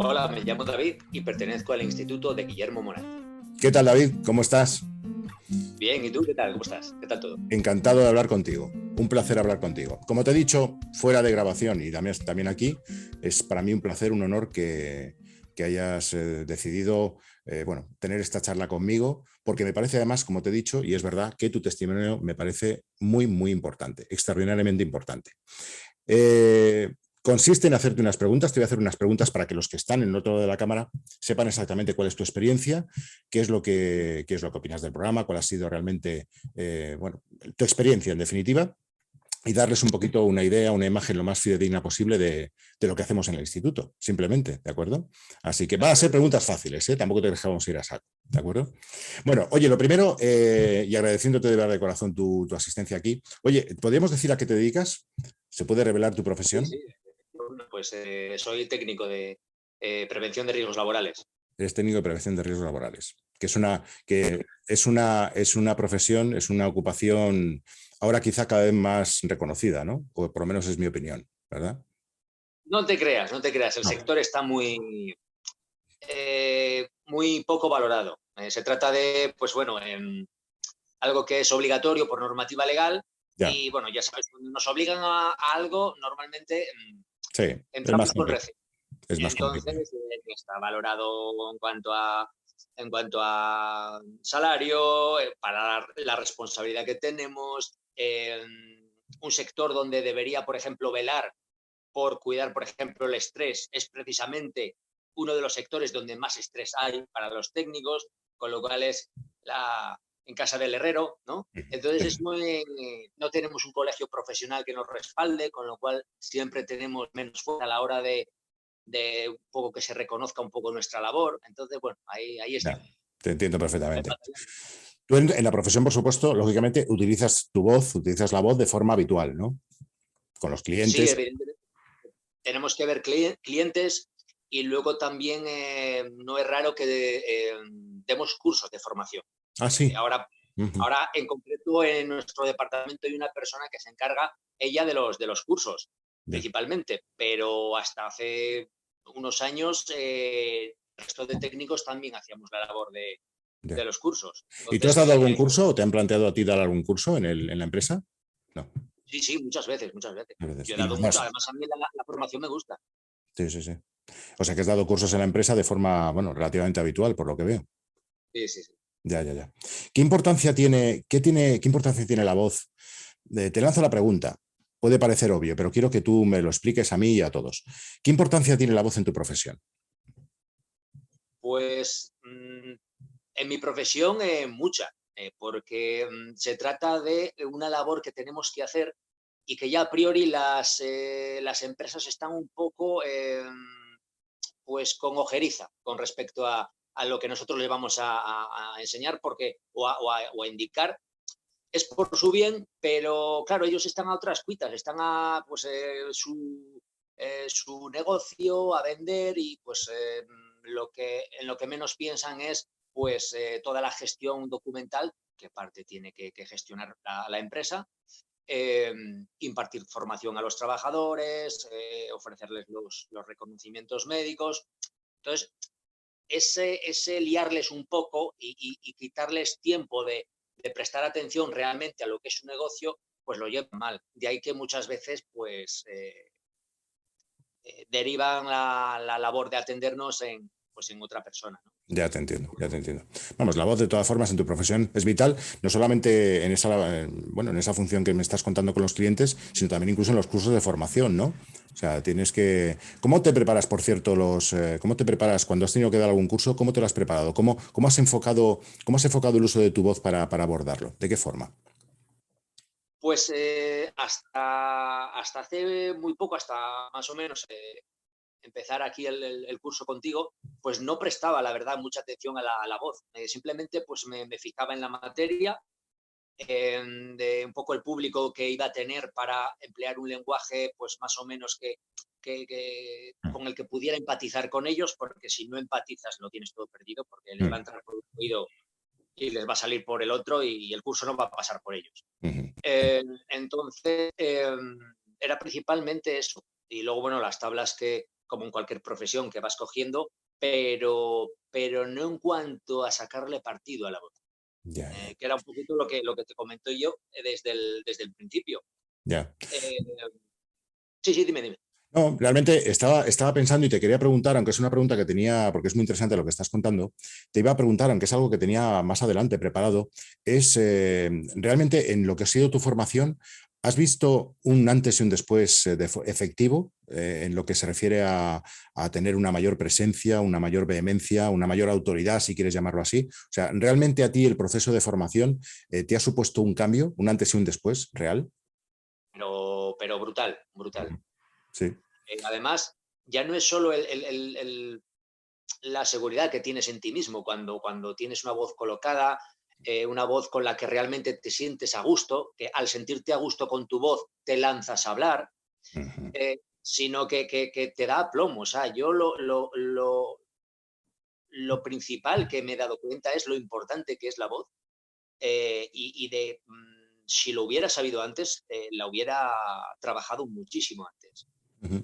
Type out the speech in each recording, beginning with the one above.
Hola, me llamo David y pertenezco al Instituto de Guillermo Morat. ¿Qué tal, David? ¿Cómo estás? Bien, ¿y tú qué tal? ¿Cómo estás? ¿Qué tal todo? Encantado de hablar contigo. Un placer hablar contigo. Como te he dicho, fuera de grabación y también aquí, es para mí un placer, un honor que hayas decidido tener esta charla conmigo, porque me parece además, como te he dicho, y es verdad, que tu testimonio me parece muy, muy importante, extraordinariamente importante. Consiste en hacerte unas preguntas. Te voy a hacer unas preguntas para que los que están en el otro lado de la cámara sepan exactamente cuál es tu experiencia, qué es lo que opinas del programa, cuál ha sido realmente tu experiencia en definitiva, y darles un poquito una idea, una imagen lo más fidedigna posible de lo que hacemos en el instituto, simplemente, ¿de acuerdo? Así que van a ser preguntas fáciles, ¿eh? Tampoco te dejamos ir a saco, ¿de acuerdo? Bueno, oye, lo primero, y agradeciéndote de verdad de corazón tu asistencia aquí, oye, ¿podríamos decir a qué te dedicas? ¿Se puede revelar tu Sí, profesión? sí. Pues soy técnico de prevención de riesgos laborales. Eres técnico de prevención de riesgos laborales, que es una profesión, es una ocupación ahora quizá cada vez más reconocida, ¿no? O por lo menos es mi opinión, ¿verdad? No te creas, no te creas. El No. sector está muy poco valorado. Se trata de, pues bueno, algo que es obligatorio por normativa legal Ya, y, bueno, ya sabes, cuando nos obligan a algo, normalmente sí, es más entramos con complicado. recelo. Es más Entonces, complicado. está valorado en cuanto a salario, para la responsabilidad que tenemos, un sector donde debería, por ejemplo, velar por cuidar, por ejemplo, el estrés, es precisamente uno de los sectores donde más estrés hay para los técnicos, con lo cual es en casa del herrero, ¿no? Entonces no tenemos un colegio profesional que nos respalde, con lo cual siempre tenemos menos fuerza a la hora de un poco que se reconozca un poco nuestra labor. Entonces, bueno, ahí está. Ya, te entiendo perfectamente. Tú en la profesión, por supuesto, lógicamente utilizas tu voz, utilizas la voz de forma habitual, ¿no? Con los Sí, clientes. evidentemente. Tenemos que ver clientes y luego también no es raro que demos cursos de formación. Ah, sí. Ahora, Uh-huh. ahora, en concreto, en nuestro departamento hay una persona que se encarga, ella, de los cursos, Ya. principalmente, pero hasta hace unos años el resto de técnicos también hacíamos la labor Ya. de los cursos. ¿Y tú has Entonces, dado algún curso o te han planteado a ti dar algún curso en la empresa? No, sí, sí, muchas veces, muchas veces. a veces. Yo he Y dado los mucho, más. además a mí la formación me gusta. Sí, sí, sí. O sea que has dado cursos en la empresa de forma, bueno, relativamente habitual, por lo que veo. Sí, sí, sí. Ya, ya, ya. ¿Qué importancia tiene la voz? Te lanzo la pregunta. Puede parecer obvio, pero quiero que tú me lo expliques a mí y a todos. ¿Qué importancia tiene la voz en tu profesión? Pues en mi profesión, mucha, porque se trata de una labor que tenemos que hacer y que ya a priori las empresas están un poco pues con ojeriza con respecto a lo que nosotros les vamos a enseñar porque, o a indicar. Es por su bien, pero claro, ellos están a otras cuitas, están a pues, su negocio, a vender y pues en lo que menos piensan es pues toda la gestión documental que parte tiene que gestionar la empresa, eh, impartir formación a los trabajadores, ofrecerles los reconocimientos médicos. Entonces, ese liarles un poco y quitarles tiempo de prestar atención realmente a lo que es su negocio, pues lo llevan mal. De ahí que muchas veces pues derivan la labor de atendernos en otra persona, ¿no? Ya te entiendo, ya te entiendo. Vamos, la voz de todas formas en tu profesión es vital, no solamente en esa función que me estás contando con los clientes, sino también incluso en los cursos de formación, ¿no? O sea, tienes que... ¿Cómo te preparas, por cierto, cómo te preparas cuando has tenido que dar algún curso? ¿Cómo te lo has preparado? ¿Cómo has enfocado el uso de tu voz para abordarlo? ¿De qué forma? Pues hasta hace muy poco, hasta más o menos empezar aquí el curso contigo, pues no prestaba, la verdad, mucha atención a la voz. Simplemente pues me fijaba en la materia, de un poco el público que iba a tener para emplear un lenguaje pues más o menos con el que pudiera empatizar con ellos, porque si no empatizas lo tienes todo perdido, porque les va a Mm, entrar por un oído y les va a salir por el otro y el curso no va a pasar por ellos. Ujú. Entonces, era principalmente eso. Y luego, bueno, las tablas que, como en cualquier profesión, que vas cogiendo, pero no en cuanto a sacarle partido a la voz, Ya, ya, que era un poquito lo que te comento yo desde el principio. ya. Eh, sí, sí, dime, dime. No, realmente estaba pensando y te quería preguntar, aunque es una pregunta que tenía, porque es muy interesante lo que estás contando, te iba a preguntar, aunque es algo que tenía más adelante preparado, es realmente en lo que ha sido tu formación, ¿has visto un antes y un después efectivo en lo que se refiere a tener una mayor presencia, una mayor vehemencia, una mayor autoridad, si quieres llamarlo así? O sea, ¿realmente a ti el proceso de formación te ha supuesto un cambio, un antes y un después real? Pero brutal, brutal. Sí. Además, ya no es solo la seguridad que tienes en ti mismo cuando tienes una voz colocada, una voz con la que realmente te sientes a gusto, que al sentirte a gusto con tu voz te lanzas a hablar, Ujú. sino que te da plomo. O sea, yo lo principal que me he dado cuenta es lo importante que es la voz, si lo hubiera sabido antes, la hubiera trabajado muchísimo antes. Ujú.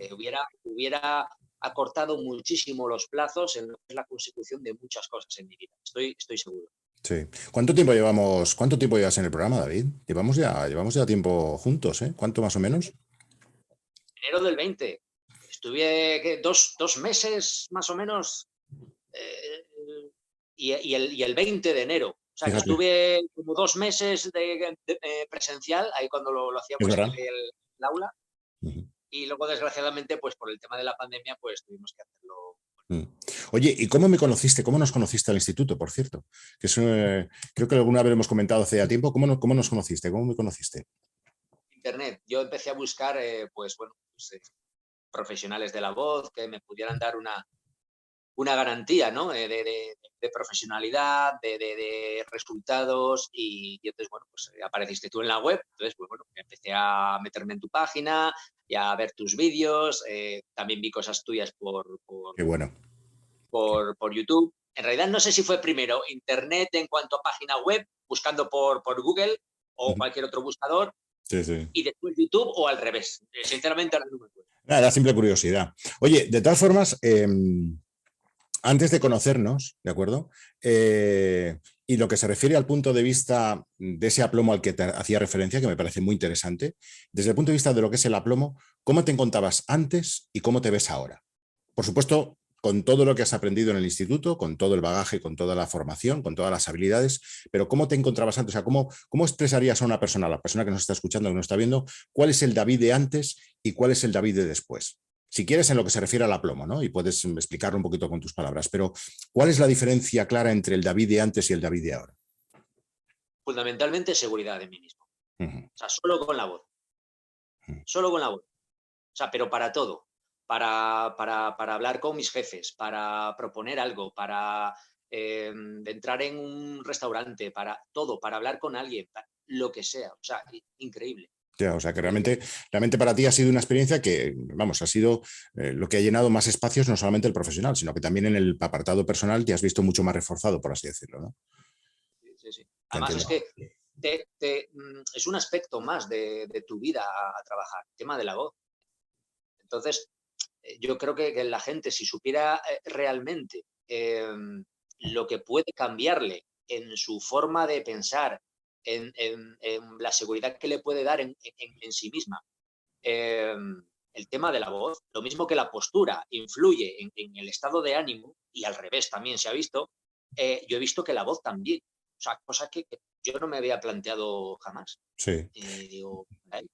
Hubiera acortado muchísimo los plazos en lo que es la consecución de muchas cosas en mi vida. Estoy seguro. Sí. Cuánto tiempo llevas en el programa, David? Llevamos ya tiempo juntos, ¿eh? ¿Cuánto más o menos? Enero del 20. Estuve ¿qué? Dos meses más o menos, eh, y el 20 de enero. O sea, que Fíjate, estuve como 2 meses presencial, ahí cuando lo es hacíamos en verdad. el aula, Ujú. y luego, desgraciadamente, pues por el tema de la pandemia, pues tuvimos que hacerlo. Mm. Oye, ¿y cómo me conociste? ¿Cómo nos conociste al instituto, por cierto? Que eso, creo que alguna vez hemos comentado hace ya tiempo. ¿Cómo nos conociste? ¿Cómo me conociste? Internet. Yo empecé a buscar, pues bueno, pues, profesionales de la voz que me pudieran dar una garantía, ¿no? De profesionalidad, de resultados, y entonces, bueno, pues apareciste tú en la web. Entonces, pues bueno, empecé a meterme en tu página y a ver tus vídeos. También vi cosas tuyas Qué bueno. por YouTube. En realidad no sé si fue primero Internet en cuanto a página web, buscando por Google o Ujú. cualquier otro buscador, Sí, sí. y después YouTube, o al revés. Sinceramente ahora no me acuerdo. Nada, era simple curiosidad. Oye, de todas formas, antes de conocernos, ¿de acuerdo? Y lo que se refiere al punto de vista de ese aplomo al que te hacía referencia, que me parece muy interesante, desde el punto de vista de lo que es el aplomo, ¿cómo te encontrabas antes y cómo te ves ahora? Por supuesto, con todo lo que has aprendido en el instituto, con todo el bagaje, con toda la formación, con todas las habilidades, pero ¿cómo te encontrabas antes? O sea, ¿cómo expresarías a una persona, a la persona que nos está escuchando, que nos está viendo, cuál es el David de antes y cuál es el David de después? Si quieres, en lo que se refiere al aplomo, ¿no? Y puedes explicarlo un poquito con tus palabras, pero ¿cuál es la diferencia clara entre el David de antes y el David de ahora? Fundamentalmente seguridad en mí mismo. Ujú, O sea, solo con la voz. ujú. Solo con la voz. O sea, pero para todo. Para hablar con mis jefes, para proponer algo, para entrar en un restaurante, para todo, para hablar con alguien, lo que sea. O sea, increíble. Ya, o sea, que Increíble. realmente para ti ha sido una experiencia que, vamos, ha sido lo que ha llenado más espacios, no solamente el profesional, sino que también en el apartado personal te has visto mucho más reforzado, por así decirlo, ¿no? Sí, sí, sí. Te Además, entiendo. es que es un aspecto más de tu vida a trabajar, el tema de la voz. Entonces, yo creo que la gente, si supiera realmente lo que puede cambiarle en su forma de pensar, en la seguridad que le puede dar en sí misma, eh, el tema de la voz, lo mismo que la postura influye en el estado de ánimo, y al revés también se ha visto. Yo he visto que la voz también. O sea, cosa que yo no me había planteado jamás. Sí. Digo, "Ay".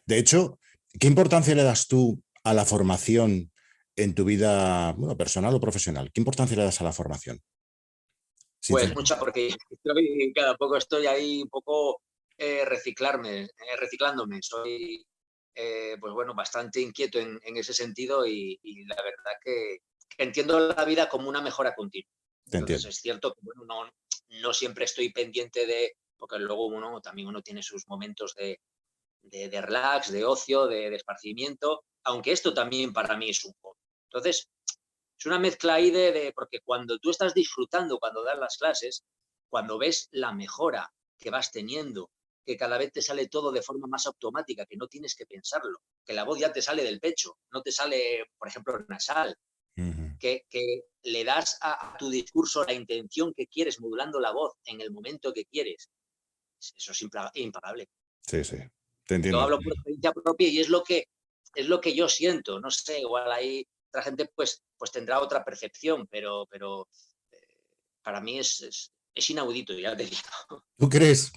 De hecho, ¿qué importancia le das tú a la formación en tu vida, bueno, personal o profesional? ¿Qué importancia le das a la formación? Pues Sinceramente. mucha, porque cada poco estoy ahí un poco reciclándome. Soy, pues bueno, bastante inquieto en ese sentido, y la verdad que entiendo la vida como una mejora continua. Te Entonces entiendo. es cierto que bueno, no siempre estoy pendiente porque luego uno tiene sus momentos de relax, de ocio, de esparcimiento, aunque esto también para mí es un hobby. Entonces, es una mezcla ahí porque cuando tú estás disfrutando, cuando das las clases, cuando ves la mejora que vas teniendo, que cada vez te sale todo de forma más automática, que no tienes que pensarlo, que la voz ya te sale del pecho, no te sale, por ejemplo, nasal, Ujú. que le das a tu discurso la intención que quieres, modulando la voz en el momento que quieres. Eso es impagable. Sí, sí, te Yo entiendo. hablo por experiencia propia y es lo que yo siento. No sé, igual ahí otra gente pues tendrá otra percepción, pero para mí es inaudito, ya te digo. ¿Tú crees?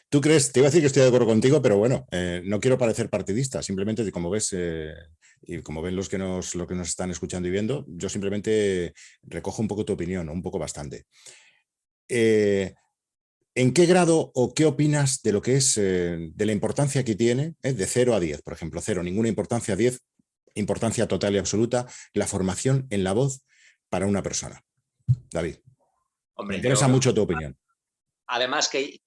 ¿Tú crees? Te iba a decir que estoy de acuerdo contigo, pero bueno, no quiero parecer partidista. Simplemente, como ves, y como ven los que nos están escuchando y viendo, yo simplemente recojo un poco tu opinión, un poco bastante. Eh, ¿En qué grado o qué opinas de lo que es, de la importancia que tiene, de 0 a 10, por ejemplo, 0, ninguna importancia, 10, importancia total y absoluta, la formación en la voz para una persona? David, me Hombre, interesa mucho tu opinión. además que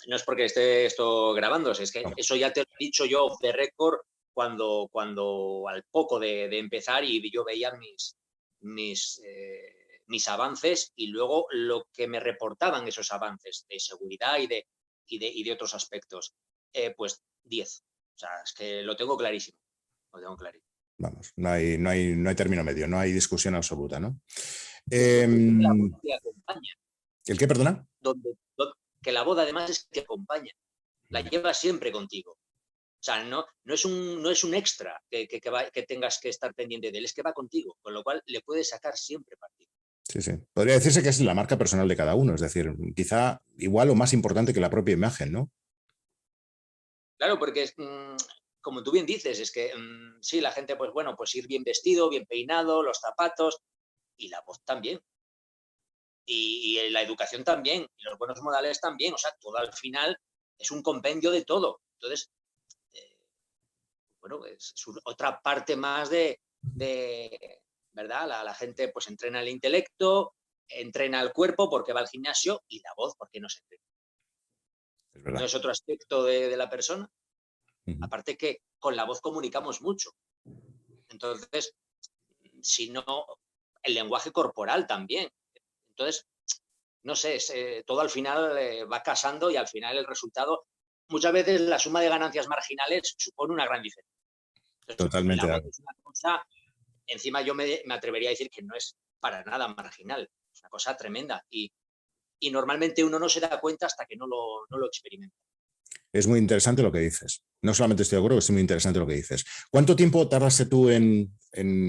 no es porque esté esto grabándose, es que No. eso ya te lo he dicho yo off the record cuando al poco de empezar y yo veía mis avances y luego lo que me reportaban esos avances de seguridad y de otros aspectos. Pues 10. O sea, es que lo tengo clarísimo. Lo tengo clarísimo. Vamos, no hay término medio, no hay discusión absoluta, ¿no? Y además es que la voz Em, te acompaña. ¿El qué, perdona? Que la voz además es que te acompaña. La llevas siempre contigo. O sea, no es un extra que tengas que estar pendiente de él, es que va contigo, con lo cual le puedes sacar siempre partido. Sí, sí. Podría decirse que es la marca personal de cada uno, es decir, quizá igual o más importante que la propia imagen, ¿no? Claro, porque como tú bien dices, es que sí, la gente, pues bueno, pues ir bien vestido, bien peinado, los zapatos y la voz también. Y la educación también, y los buenos modales también. O sea, todo al final es un compendio de todo. Entonces, eh, bueno, es otra parte más de ¿verdad? La gente pues entrena el intelecto, entrena el cuerpo porque va al gimnasio y la voz porque no se entrena. Es No verdad. es otro aspecto de la persona. Ujú. Aparte que con la voz comunicamos mucho. Entonces, si no, el lenguaje corporal también. Entonces, no sé, todo al final va casando y al final el resultado, muchas veces la suma de ganancias marginales supone una gran diferencia. Entonces, Totalmente la de voz acuerdo. es una cosa, encima yo me atrevería a decir que no es para nada marginal, es una cosa tremenda y normalmente uno no se da cuenta hasta que no lo experimenta. Es muy interesante lo que dices. No solamente estoy de acuerdo, es muy interesante lo que dices. ¿Cuánto tiempo tardaste tú en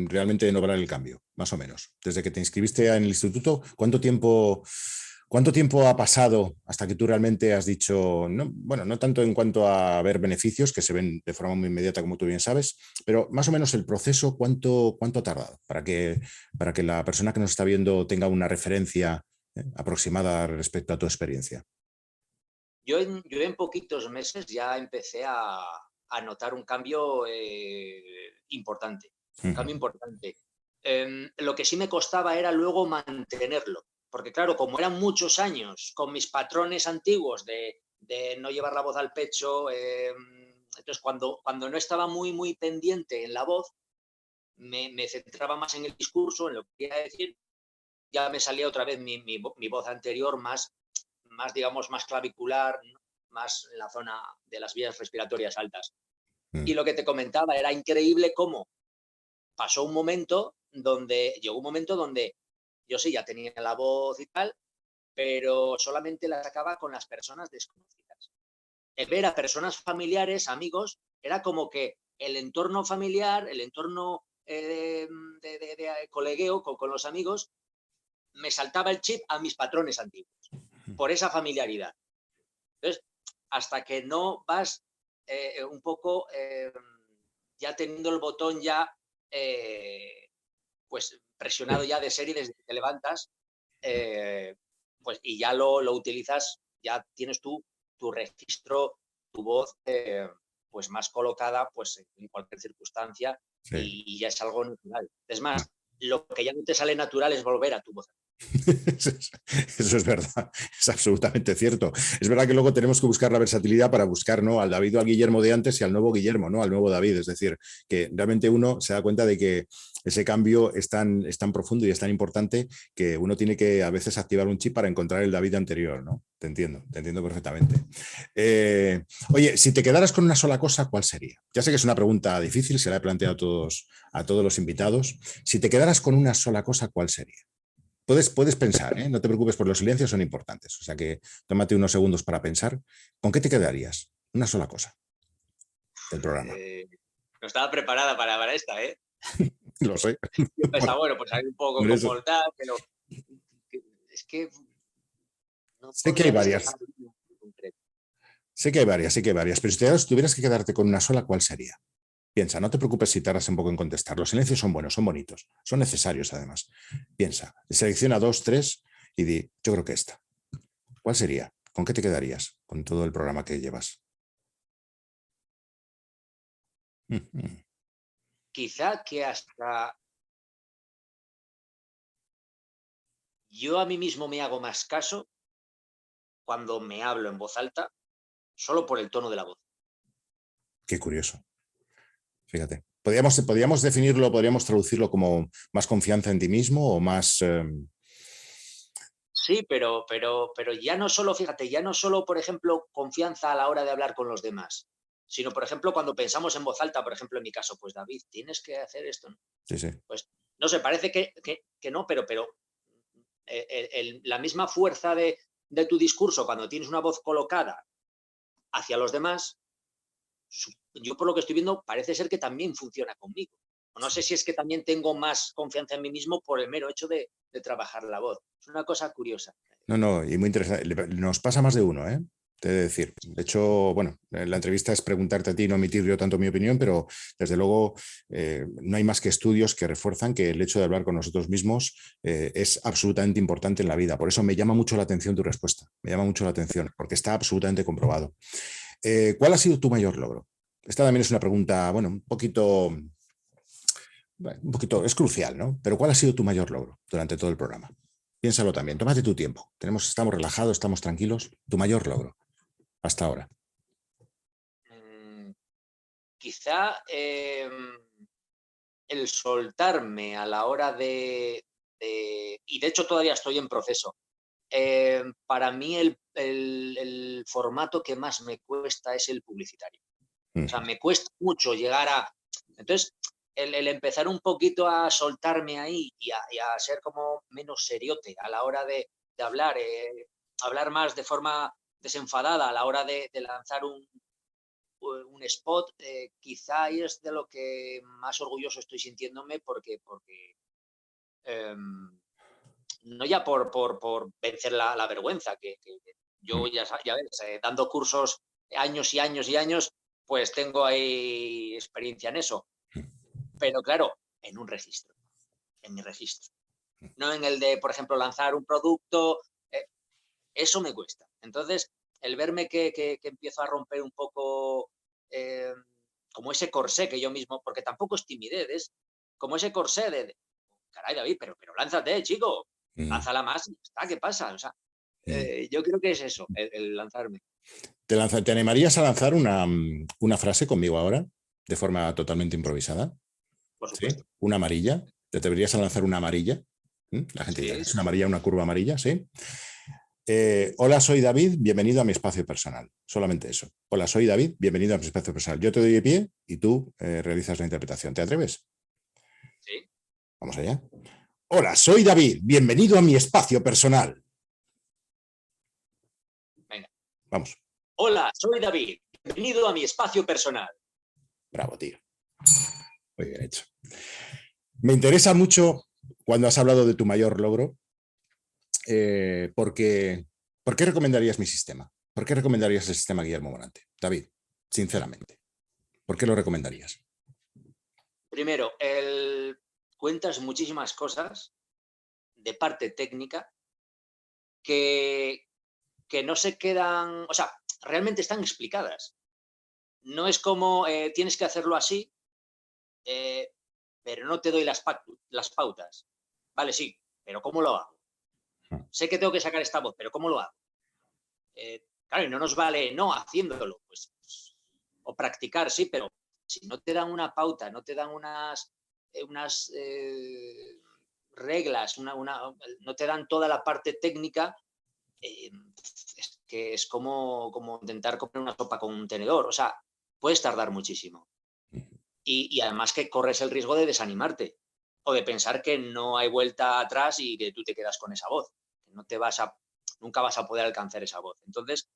realmente lograr el cambio? Más o menos. Desde que te inscribiste en el instituto, cuánto tiempo ha pasado hasta que tú realmente has dicho, no, bueno, no tanto en cuanto a ver beneficios, que se ven de forma muy inmediata, como tú bien sabes, pero más o menos el proceso, cuánto ha tardado para que la persona que nos está viendo tenga una referencia aproximada respecto a tu experiencia? Yo en poquitos meses ya empecé a notar un cambio importante, un Ujú. cambio importante. Lo que sí me costaba era luego mantenerlo, porque claro, como eran muchos años con mis patrones antiguos de no llevar la voz al pecho, entonces cuando no estaba muy pendiente en la voz, me centraba más en el discurso, en lo que quería decir, ya me salía otra vez mi voz anterior más, digamos, más clavicular, más en la zona de las vías respiratorias altas. Mm. Y lo que te comentaba, era increíble cómo llegó un momento donde yo sí, ya tenía la voz y tal, pero solamente la sacaba con las personas desconocidas. El ver a personas familiares, amigos, era como que el entorno familiar, el entorno de colegueo con los amigos, me saltaba el chip a mis patrones antiguos, por esa familiaridad. Entonces, hasta que no vas un poco ya teniendo el botón ya pues presionado ya de serie desde que te levantas, pues y ya lo utilizas, ya tienes tu registro, tu voz pues más colocada pues en cualquier circunstancia Sí. y ya es algo natural. Es más, lo que ya no te sale natural es volver a tu voz. Eso es verdad, es absolutamente cierto. Es verdad que luego tenemos que buscar la versatilidad para buscar, ¿no?, al David o al Guillermo de antes y al nuevo Guillermo, ¿no?, al nuevo David. Es decir, que realmente uno se da cuenta de que ese cambio es tan profundo y es tan importante que uno tiene que a veces activar un chip para encontrar el David anterior, ¿no? Te entiendo perfectamente. Oye, si te quedaras con una sola cosa, ¿cuál sería? Ya sé que es una pregunta difícil, se la he planteado a todos los invitados. Si te quedaras con una sola cosa, ¿cuál sería? Puedes pensar, ¿eh? No te preocupes, por los silencios son importantes. O sea que tómate unos segundos para pensar. ¿Con qué te quedarías? Una sola cosa del programa. No estaba preparada para esta, ¿eh? Lo sé. Yo pensaba, bueno, pues hay un poco Por eso. como tal, pero es que no Sé que hay podría varias. destacar una en concreto. Sé que hay varias. Pero si tuvieras que quedarte con una sola, ¿cuál sería? Piensa, no te preocupes si tardas un poco en contestar. Los silencios son buenos, son bonitos, son necesarios además. Piensa, selecciona dos, tres y di, yo creo que esta. ¿Cuál sería? ¿Con qué te quedarías con todo el programa que llevas? Quizá que hasta yo a mí mismo me hago más caso cuando me hablo en voz alta, solo por el tono de la voz. Qué curioso. Fíjate. Podríamos definirlo, podríamos traducirlo como más confianza en ti mismo o más... Sí, pero ya no solo, fíjate, ya no solo, por ejemplo, confianza a la hora de hablar con los demás, sino, por ejemplo, cuando pensamos en voz alta, por ejemplo, en mi caso, pues David, tienes que hacer esto, ¿no? Sí, sí. Pues no sé, parece que no, pero la misma fuerza de tu discurso cuando tienes una voz colocada hacia los demás, yo por lo que estoy viendo parece ser que también funciona conmigo. No sé si es que también tengo más confianza en mí mismo por el mero hecho de trabajar la voz. Es una cosa curiosa. No, y muy interesante. Nos pasa más de uno, ¿eh? Te he de decir. De hecho, bueno, la entrevista es preguntarte a ti, no emitir yo tanto mi opinión, pero desde luego no hay más que estudios que refuerzan que el hecho de hablar con nosotros mismos es absolutamente importante en la vida. Por eso me llama mucho la atención tu respuesta. Me llama mucho la atención, porque está absolutamente comprobado. ¿Cuál ha sido tu mayor logro? Esta también es una pregunta, bueno, un poquito, es crucial, ¿no? Pero ¿cuál ha sido tu mayor logro durante todo el programa? Piénsalo también, tómate tu tiempo. Estamos relajados, estamos tranquilos. Tu mayor logro hasta ahora. Mm, Quizá el soltarme a la hora y de hecho todavía estoy en proceso. Para mí el formato que más me cuesta es el publicitario. O sea, me cuesta mucho llegar a... Entonces, el empezar un poquito a soltarme ahí y a ser como menos seriote a la hora de hablar, hablar más de forma desenfadada a la hora de lanzar un spot, quizá ahí es de lo que más orgulloso estoy sintiéndome porque no ya por vencer la vergüenza, que yo ya ves, dando cursos años y años y años, pues tengo ahí experiencia en eso. Pero claro, en un registro, en mi registro. No en el de, por ejemplo, lanzar un producto, eso me cuesta. Entonces, el verme que empiezo a romper un poco eh, como ese corsé que yo mismo, porque tampoco es timidez, es como ese corsé caray, David, pero lánzate, chico, lánzala más y ya está, ¿qué pasa? O sea, yo creo que es eso, el lanzarme. ¿Te animarías a lanzar una frase conmigo ahora, de forma totalmente improvisada? Por ¿Sí? supuesto. Una amarilla. ¿Te atreverías a lanzar una amarilla? La gente dirá, Sí, ¿es sí, una sí. amarilla, una curva amarilla? ¿Sí? Hola, soy David, bienvenido a mi espacio personal. Solamente eso. Hola, soy David, bienvenido a mi espacio personal. Yo te doy de pie y tú realizas la interpretación. ¿Te atreves? Sí. Vamos allá. Hola, soy David, bienvenido a mi espacio personal. Venga. Vamos. Hola, soy David. Bienvenido a mi espacio personal. Bravo, tío. Muy bien hecho. Me interesa mucho cuando has hablado de tu mayor logro, porque ¿por qué recomendarías mi sistema? ¿Por qué recomendarías el sistema Guillermo Morante? David, sinceramente, ¿por qué lo recomendarías? Primero, cuentas muchísimas cosas de parte técnica que, que no se quedan, o sea, realmente están explicadas. No es como tienes que hacerlo así, eh, pero no te doy las pautas. Vale, sí, pero ¿cómo lo hago? Sé que tengo que sacar esta voz, pero ¿cómo lo hago? Claro, y no nos vale no haciéndolo, pues, o practicar, sí, pero si no te dan una pauta, no te dan unas reglas, no te dan toda la parte técnica, es que es como intentar comer una sopa con un tenedor, o sea, puedes tardar muchísimo. Y además que corres el riesgo de desanimarte o de pensar que no hay vuelta atrás y que tú te quedas con esa voz. No te nunca vas a poder alcanzar esa voz. Entonces,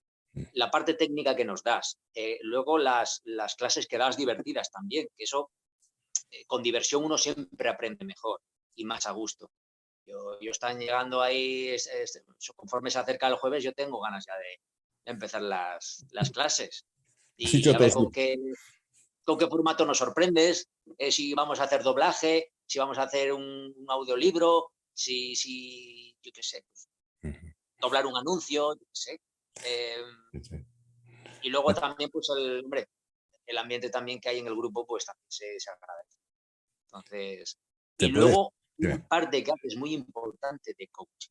la parte técnica que nos das, luego las clases que das divertidas también, que eso con diversión uno siempre aprende mejor y más a gusto. Yo están llegando ahí, conforme se acerca el jueves, yo tengo ganas ya de empezar las clases Has y dicho a ver dos. con qué formato nos sorprendes, si vamos a hacer doblaje, si vamos a hacer un audiolibro, si yo qué sé, pues, doblar un anuncio, yo qué sé. Y luego también, pues, el ambiente también que hay en el grupo, pues también se agradece. Entonces, y ¿Te puedes? luego una Dime. parte que es muy importante de coaching.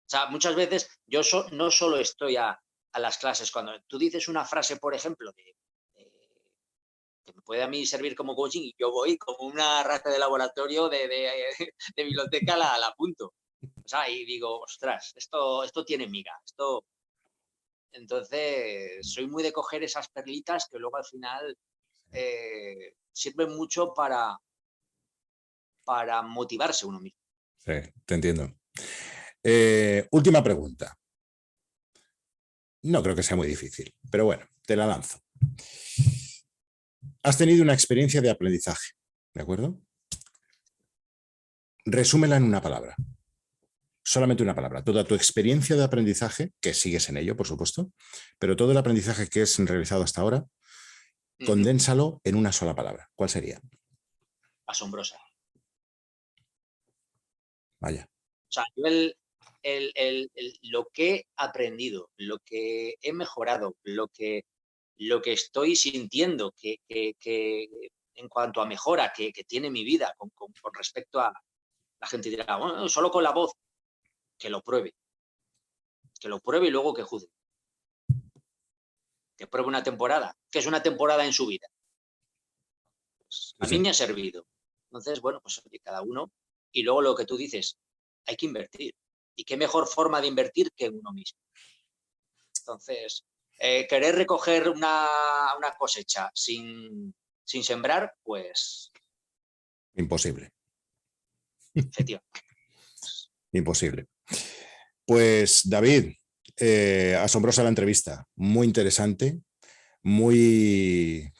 O sea, muchas veces yo no solo estoy a las clases, cuando tú dices una frase, por ejemplo, que me puede a mí servir como coaching y yo voy como una rata de laboratorio de biblioteca, la apunto. O sea, y digo, ostras, esto tiene miga, esto. Entonces, soy muy de coger esas perlitas que luego al final sirven mucho para motivarse uno mismo. Sí, te entiendo. Última pregunta. No creo que sea muy difícil, pero bueno, te la lanzo. Has tenido una experiencia de aprendizaje, ¿de acuerdo? Resúmela en una palabra. Solamente una palabra. Toda tu experiencia de aprendizaje, que sigues en ello, por supuesto, pero todo el aprendizaje que has realizado hasta ahora, condénsalo en una sola palabra. ¿Cuál sería? Asombrosa. Vaya. O sea, yo lo que he aprendido, lo que he mejorado, lo que estoy sintiendo que en cuanto a mejora que tiene mi vida con respecto a la gente dirá, bueno, solo con la voz, que lo pruebe y luego que juzgue. Que pruebe una temporada, que es una temporada en su vida. Pues, a mí me ha servido. Entonces, bueno, pues oye, cada uno. Y luego lo que tú dices, hay que invertir. ¿Y qué mejor forma de invertir que en uno mismo? Entonces, querer recoger una cosecha sin sembrar, pues Imposible. efectivamente. Imposible. Pues David, asombrosa la entrevista, muy interesante, muy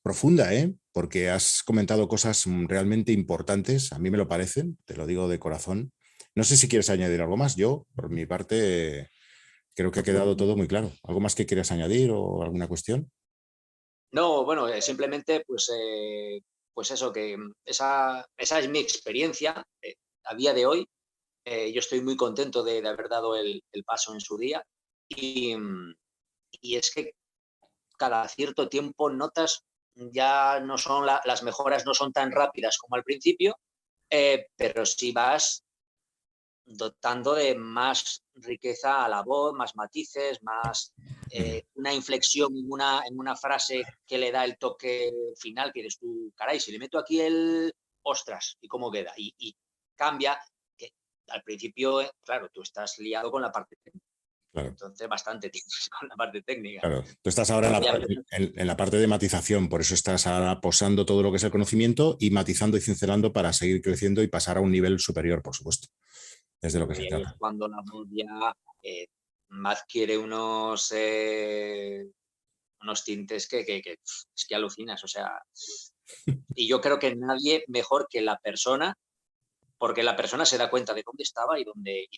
profunda, porque has comentado cosas realmente importantes, a mí me lo parecen, te lo digo de corazón. No sé si quieres añadir algo más, yo por mi parte creo que ha quedado todo muy claro. ¿Algo más que quieras añadir o alguna cuestión? No, bueno, simplemente pues eso, que esa es mi experiencia a día de hoy. Yo estoy muy contento de haber dado el paso en su día y, y es que cada cierto tiempo notas ya no son las mejoras no son tan rápidas como al principio, pero sí vas dotando de más riqueza a la voz, más matices, más una inflexión en una frase que le da el toque final, que eres tú, caray, si le meto aquí el ostras, ¿y cómo queda? Y cambia, que al principio, claro, tú estás liado con la parte técnica. Claro. Entonces, bastante con la parte técnica. Claro, tú estás ahora en la parte de matización, por eso estás ahora posando todo lo que es el conocimiento y matizando y cincelando para seguir creciendo y pasar a un nivel superior, por supuesto. Es de lo que se Y ahí es trata. cuando la voz ya adquiere unos tintes que es que alucinas, o sea, y yo creo que nadie mejor que la persona, porque la persona se da cuenta de dónde estaba y dónde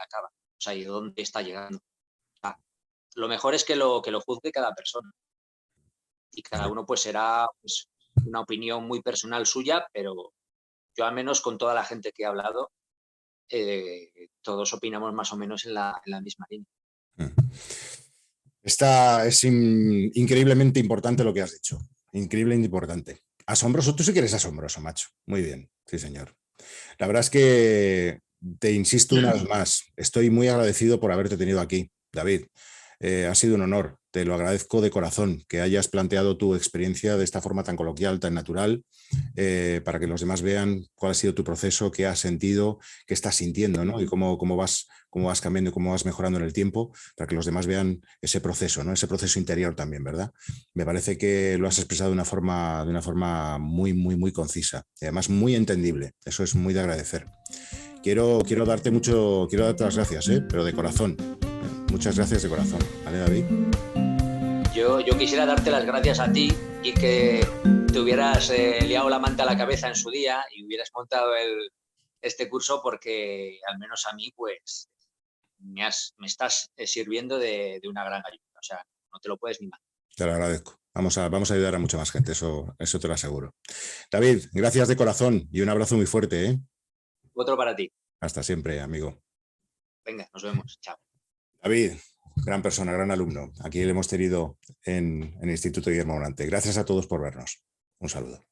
acaba, o sea, y dónde está llegando. Lo mejor es que lo juzgue cada persona y cada uno pues será pues, una opinión muy personal suya, pero yo al menos con toda la gente que he hablado, todos opinamos más o menos en la misma línea. Es increíblemente importante lo que has dicho. Increíblemente importante. Asombroso. Tú sí que eres asombroso, macho. Muy bien. Sí, señor. La verdad es que te insisto una vez más, estoy muy agradecido por haberte tenido aquí, David. Ha sido un honor, te lo agradezco de corazón, que hayas planteado tu experiencia de esta forma tan coloquial, tan natural, para que los demás vean cuál ha sido tu proceso, qué has sentido, qué estás sintiendo, ¿no? Y cómo vas cambiando y cómo vas mejorando en el tiempo, para que los demás vean ese proceso, ¿no? Ese proceso interior también, ¿verdad? Me parece que lo has expresado de una forma muy, muy, muy concisa y además muy entendible. Eso es muy de agradecer. Quiero darte las gracias, pero de corazón. Muchas gracias de corazón, ¿vale, David? Yo quisiera darte las gracias a ti y que te hubieras liado la manta a la cabeza en su día y hubieras montado este curso, porque al menos a mí pues me estás sirviendo de una gran ayuda. O sea, no te lo puedes ni imaginar. Te lo agradezco. Vamos a ayudar a mucha más gente, eso te lo aseguro. David, gracias de corazón y un abrazo muy fuerte, ¿eh? Otro para ti. Hasta siempre, amigo. Venga, nos vemos. Chao. David, gran persona, gran alumno. Aquí le hemos tenido en el Instituto Guillermo Morante. Gracias a todos por vernos. Un saludo.